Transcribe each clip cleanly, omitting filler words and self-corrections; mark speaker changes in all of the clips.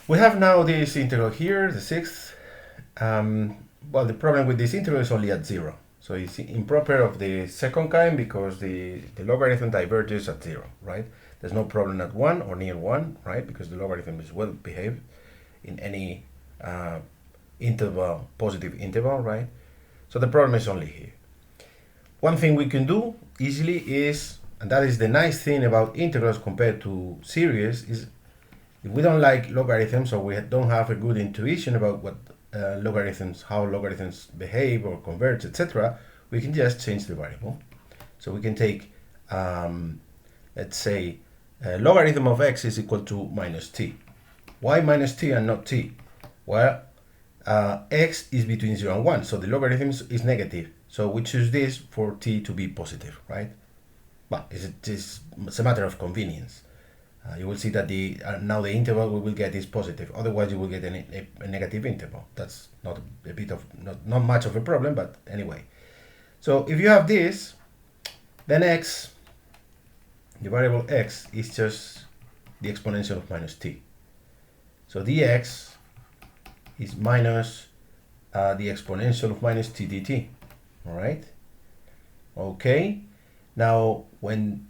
Speaker 1: We have now this integral here, the sixth. Well, the problem with this integral is only at 0. So it's improper of the second kind because the logarithm diverges at 0, right? There's no problem at 1 or near 1, right? Because the logarithm is well behaved in any interval, positive interval, right? So the problem is only here. One thing we can do easily is, and that is the nice thing about integrals compared to series, is if we don't like logarithms or we don't have a good intuition about what logarithms, how logarithms behave or converge, etc., we can just change the variable. So we can take, let's say, logarithm of x is equal to minus t. Why minus t and not t? Well, x is between 0 and 1, so the logarithm is negative. So we choose this for t to be positive, right? Well, it's a matter of convenience. You will see that now the interval we will get is positive. Otherwise, you will get a negative interval. That's not not much of a problem, but anyway. So if you have this, then x, the variable x, is just the exponential of minus t. So dx is minus the exponential of minus t dt. All right. Okay. Now when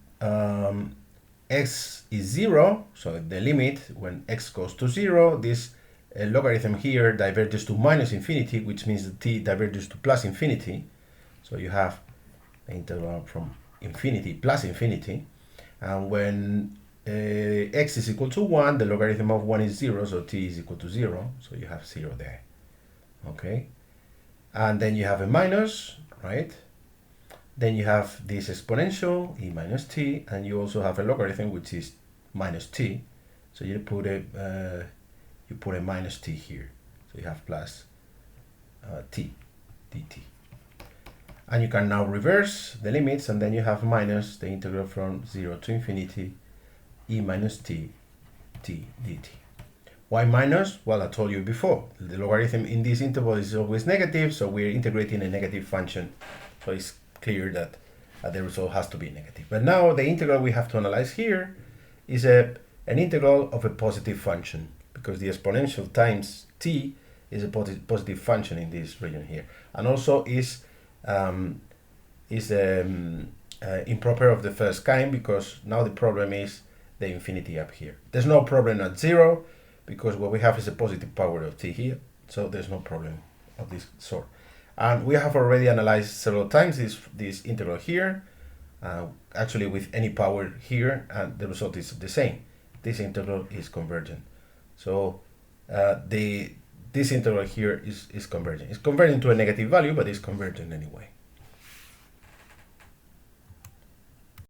Speaker 1: x is 0, so the limit when x goes to 0, this logarithm here diverges to minus infinity, which means that t diverges to plus infinity. So you have the interval from infinity plus infinity. And when x is equal to 1, the logarithm of 1 is 0, so t is equal to 0. So you have 0 there. Okay. And then you have a minus, right? Then you have this exponential, e minus t, and you also have a logarithm which is minus t. So you put a minus t here. So you have plus t dt. And you can now reverse the limits, and then you have minus the integral from 0 to infinity e minus t dt. Why minus? Well, I told you before, the logarithm in this interval is always negative, so we're integrating a negative function. So it's clear that the result has to be negative. But now the integral we have to analyze here is an integral of a positive function, because the exponential times t is a positive function in this region here, and also is improper of the first kind, because now the problem is the infinity up here. There's no problem at 0, because what we have is a positive power of t here, so there's no problem of this sort. And we have already analyzed several times this integral here, actually with any power here, and the result is the same. This integral is convergent. So this integral here is convergent. It's converging to a negative value, but it's convergent anyway.